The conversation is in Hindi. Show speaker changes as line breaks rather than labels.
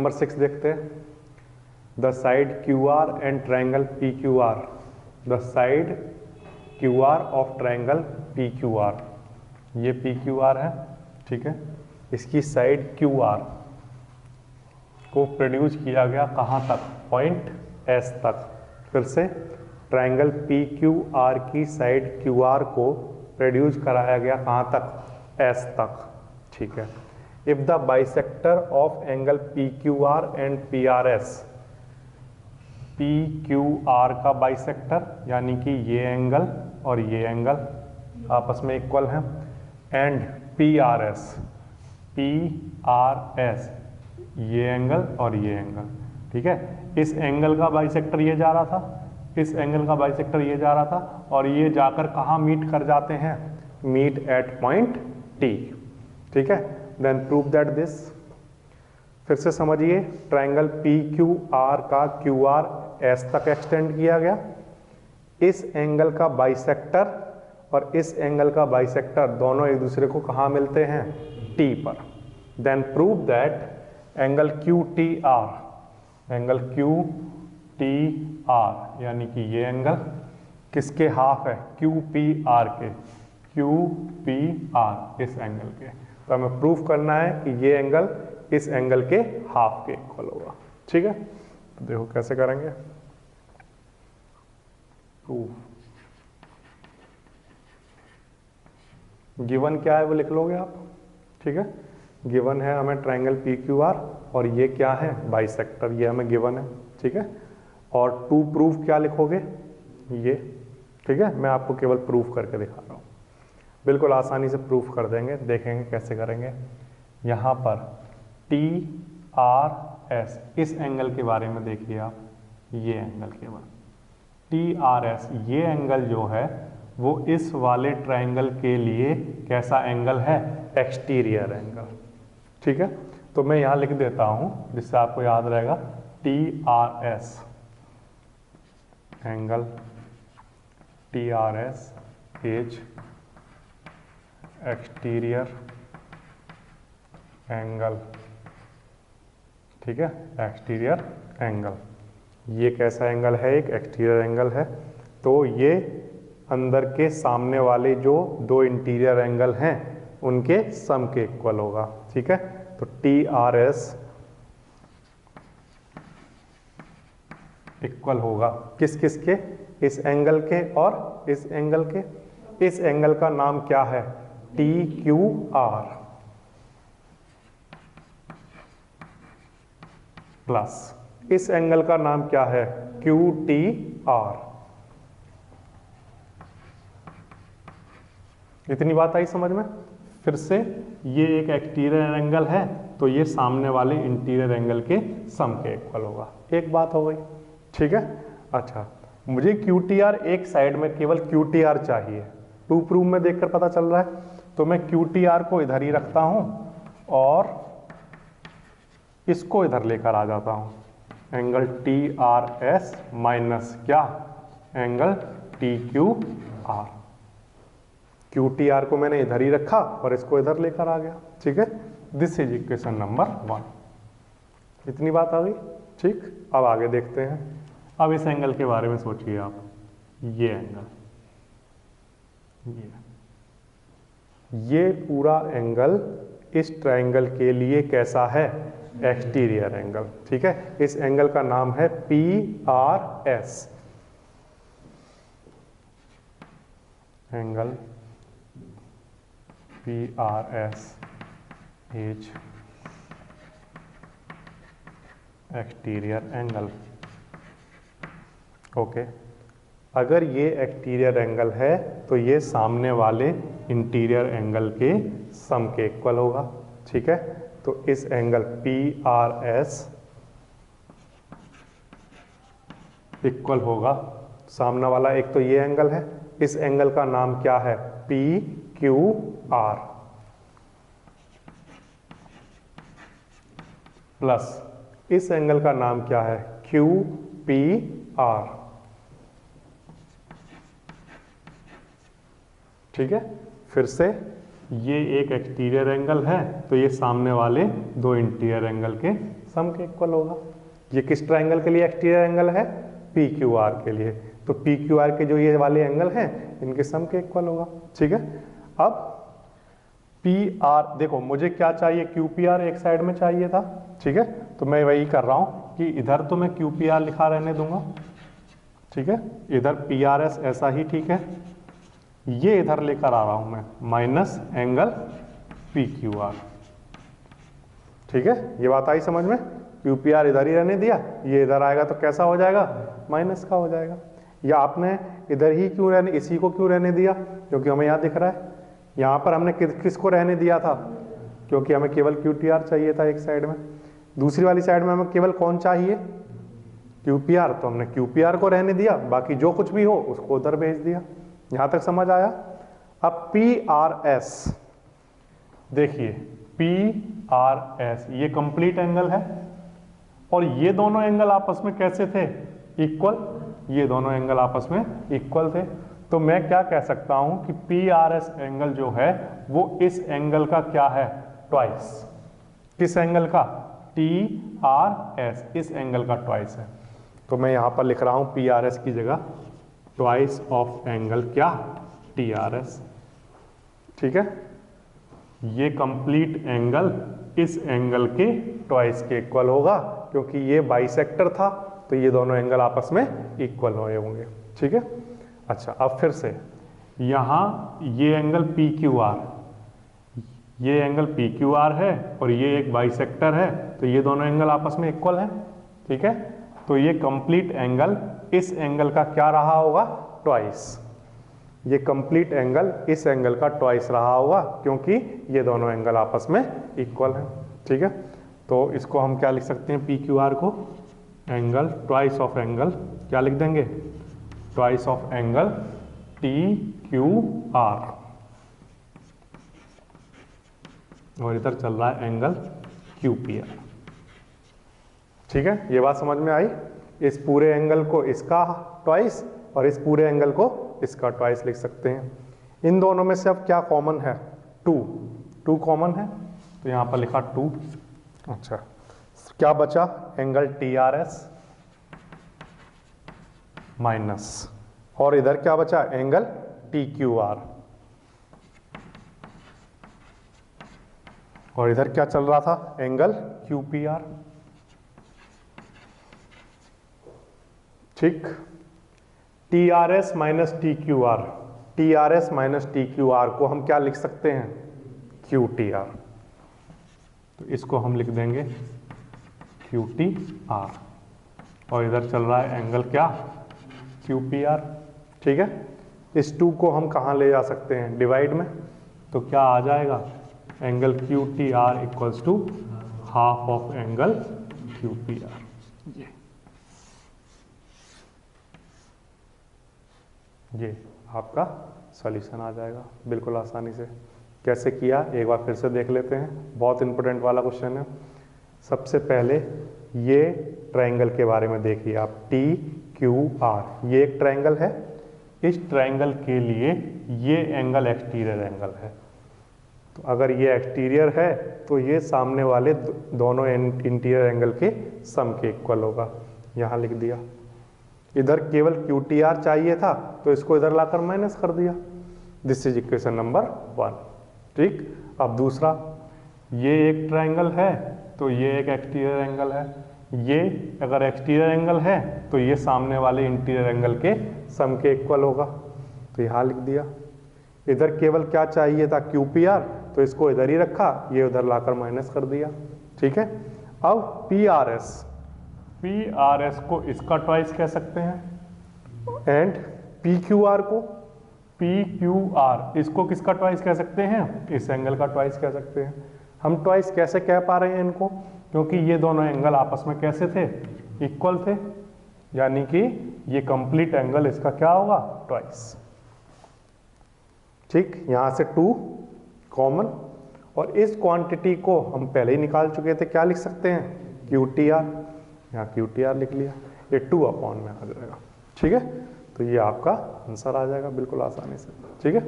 नंबर 6 देखते हैं। The side QR and triangle PQR, the side QR of triangle PQR, ये PQR है, ठीक है। इसकी साइड QR को प्रोड्यूस किया गया कहाँ तक, पॉइंट S तक। फिर से ट्रायंगल PQR की साइड QR को प्रोड्यूस कराया गया कहाँ तक, S तक, ठीक है। If the bisector of angle PQR and PRS, PQR का बाइसेक्टर यानी कि ये एंगल और ये एंगल आपस में इक्वल हैं, एंड PRS, ये एंगल और ये एंगल, ठीक है। इस एंगल का बाइसेक्टर ये जा रहा था, इस एंगल का बाइसेक्टर ये जा रहा था, और ये जाकर कहाँ मीट कर जाते हैं, मीट एट पॉइंट T, ठीक है। देन प्रूव दैट दिस, फिर से समझिए, ट्रायंगल PQR का QR S तक एक्सटेंड किया गया, इस एंगल का बाइसेक्टर और इस एंगल का बाइसेक्टर दोनों एक दूसरे को कहाँ मिलते हैं, T पर। Then prove that angle QTR, angle QTR यानी कि ये एंगल किसके हाफ है, QPR के, QPR इस एंगल के। तो हमें प्रूफ करना है कि ये एंगल इस एंगल के हाफ के इक्वल होगा, ठीक है। तो देखो कैसे करेंगे प्रूफ। गिवन क्या है वो लिख लोगे आप, ठीक है। गिवन है हमें ट्रायंगल PQR और ये क्या है, बाइसेक्टर, ये हमें गिवन है, ठीक है। और टू प्रूफ क्या लिखोगे, ये, ठीक है। मैं आपको केवल प्रूफ करके दिखा रहा हूँ, बिल्कुल आसानी से प्रूफ कर देंगे, देखेंगे कैसे करेंगे। यहाँ पर TRS, इस एंगल के बारे में देखिए आप, ये एंगल के बारे में TRS, ये एंगल जो है वो इस वाले ट्रायंगल के लिए कैसा एंगल है, एक्सटीरियर एंगल, ठीक है। तो मैं यहाँ लिख देता हूँ जिससे आपको याद रहेगा, TRS angle, TRS is exterior angle, ठीक है, एक्सटीरियर एंगल। ये कैसा एंगल है, एक एक्सटीरियर एंगल है। तो ये अंदर के सामने वाले जो दो इंटीरियर एंगल हैं उनके सम के इक्वल होगा, ठीक है। तो TRS इक्वल होगा किस किस के, इस एंगल के और इस एंगल के। इस एंगल का नाम क्या है, TQR प्लस इस एंगल का नाम क्या है, QTR। इतनी बात आई समझ में। फिर से ये एक एक्सटीरियर एंगल है तो ये सामने वाले इंटीरियर एंगल के सम के इक्वल होगा, एक बात हो गई, ठीक है। अच्छा, मुझे QTR एक साइड में केवल QTR चाहिए, टू प्रूफ में देखकर पता चल रहा है, तो मैं QTR को इधर ही रखता हूं और इसको इधर लेकर आ जाता हूं, एंगल TRS माइनस क्या, एंगल TQR। QTR को मैंने इधर ही रखा और इसको इधर लेकर आ गया, ठीक है। This is equation number 1। इतनी बात आ गई, ठीक। अब आगे देखते हैं। अब इस एंगल के बारे में सोचिए आप, ये एंगल, ये पूरा एंगल इस ट्रायंगल के लिए कैसा है, एक्सटीरियर एंगल, ठीक है। इस एंगल का नाम है PRS, angle PRS is exterior angle, okay. अगर ये एक्सटीरियर एंगल है तो ये सामने वाले इंटीरियर एंगल के सम के इक्वल होगा, ठीक है। तो इस एंगल PRS इक्वल होगा, सामने वाला एक तो ये एंगल है, इस एंगल का नाम क्या है, PQR प्लस इस एंगल का नाम क्या है, QPR, ठीक है। फिर से ये एक एक्सटीरियर एंगल है तो ये सामने वाले दो इंटीरियर एंगल के सम के इक्वल होगा। ये किस ट्राइंगल के लिए एक्सटीरियर एंगल है? पी क्यू आर के लिए। तो पी क्यू आर के जो ये वाले एंगल हैं इनके सम के इक्वल होगा। ठीक है, अब पी आर, देखो मुझे क्या चाहिए, क्यू पी आर एक साइड में चाहिए था। ठीक है, तो मैं वही कर रहा हूं कि इधर तो मैं क्यू पी आर लिखा रहने दूंगा। ठीक है, इधर पी आर एस ऐसा ही ठीक है, ये इधर लेकर आ रहा हूं मैं minus angle P Q R. ठीक है, ये बात आई समझ में? क्यू पी आर इधर ही रहने दिया, ये इधर आएगा तो कैसा हो जाएगा? माइनस का हो जाएगा। या आपने इधर ही क्यों रहने, इसी को क्यों रहने दिया? क्योंकि हमें यहाँ दिख रहा है। यहाँ पर हमने किसको रहने दिया था? क्योंकि हमें केवल क्यू टी आर चाहिए था एक साइड में। दूसरी वाली साइड में हमें केवल कौन चाहिए? Q P are. तो हमने क्यू पी आर को रहने दिया, बाकी जो कुछ भी हो उसको उधर भेज दिया। यहाँ तक समझ आया? अब पी आर एस, देखिए पी आर एस ये कंप्लीट एंगल है, और ये दोनों एंगल आपस में कैसे थे? इक्वल। ये दोनों एंगल आपस में इक्वल थे। तो मैं क्या कह सकता हूं कि पी आर एस एंगल जो है वो इस एंगल का क्या है? ट्वाइस। किस एंगल का? टी आर एस, इस एंगल का ट्वाइस है। तो मैं यहां पर लिख रहा हूं पी आर एस की जगह ट्वाइस ऑफ एंगल क्या? T R S. ठीक है, ये कंप्लीट एंगल इस एंगल के ट्वाइस के इक्वल होगा, क्योंकि ये बाइसेक्टर था तो ये दोनों एंगल आपस में इक्वल हुए होंगे। ठीक है, अच्छा अब फिर से यहाँ ये एंगल पी क्यू आर, ये एंगल पी क्यू आर है और ये एक बाइसेक्टर है, तो ये दोनों एंगल आपस में इक्वल हैं। ठीक है, तो ये कंप्लीट एंगल इस एंगल का क्या रहा होगा? ट्वाइस। ये कंप्लीट एंगल इस एंगल का ट्वाइस रहा होगा, क्योंकि ये दोनों एंगल आपस में इक्वल हैं। ठीक है, तो इसको हम क्या लिख सकते हैं? पी क्यू आर को एंगल ट्वाइस ऑफ एंगल क्या लिख देंगे? Twice of angle T Q are, और इधर चल रहा है एंगल क्यू पी आर। ठीक है, ये बात समझ में आई? इस पूरे एंगल को इसका ट्वाइस और इस पूरे एंगल को इसका ट्वाइस लिख सकते हैं। इन दोनों में से अब क्या कॉमन है? टू कॉमन है, तो यहां पर लिखा 2। अच्छा, क्या बचा? Angle T R S minus, और इधर क्या बचा? एंगल टी क्यू आर, और इधर क्या चल रहा था? Angle Q P R. ठीक, T R S minus T Q R, T R S minus T Q R को हम क्या लिख सकते हैं? Q T R. तो इसको हम लिख देंगे क्यू टी आर, और इधर चल रहा है एंगल क्या? Q P R. ठीक है, इस 2 को हम कहाँ ले जा सकते हैं? डिवाइड में। तो क्या आ जाएगा? Angle Q T R equals to half of angle Q P R. ये आपका सॉल्यूशन आ जाएगा बिल्कुल आसानी से। कैसे किया एक बार फिर से देख लेते हैं, बहुत इंपॉर्टेंट वाला क्वेश्चन है। सबसे पहले ये ट्रायंगल के बारे में देखिए आप, टी क्यू आर, ये एक ट्रायंगल है। इस ट्रायंगल के लिए ये एंगल एक्सटीरियर एंगल है। तो अगर ये एक्सटीरियर है तो ये सामने वाले दोनों इंटीरियर एंगल के सम के इक्वल होगा। यहाँ लिख दिया। इधर केवल क्यू टी आर चाहिए था तो इसको इधर लाकर माइनस कर दिया। This is equation number 1। ठीक, अब दूसरा, ये एक ट्रायंगल है तो ये एक एक्सटीरियर एंगल है। ये अगर एक्सटीरियर एंगल है तो ये सामने वाले इंटीरियर एंगल के सम के इक्वल होगा, तो यहाँ लिख दिया। इधर केवल क्या चाहिए था? क्यू पी आर, तो इसको इधर ही रखा, ये उधर लाकर माइनस कर दिया। ठीक है, अब P R S, P R S को इसका ट्वाइस कह सकते हैं, एंड पी क्यू आर को, पी क्यू आर इसको किसका ट्वाइस कह सकते हैं? इस एंगल का ट्वाइस कह सकते हैं। हम ट्वाइस कैसे कह पा रहे हैं इनको? क्योंकि ये दोनों एंगल आपस में कैसे थे? इक्वल थे, यानी कि ये कंप्लीट एंगल इसका क्या होगा? ट्वाइस। ठीक, यहां से 2 कॉमन, और इस क्वांटिटी को हम पहले ही निकाल चुके थे, क्या लिख सकते हैं? Q T are. यहाँ क्यू टी आर लिख लिया, ये 2 अपॉन में आ जाएगा। ठीक है, तो ये आपका आंसर आ जाएगा बिल्कुल आसानी से। ठीक है।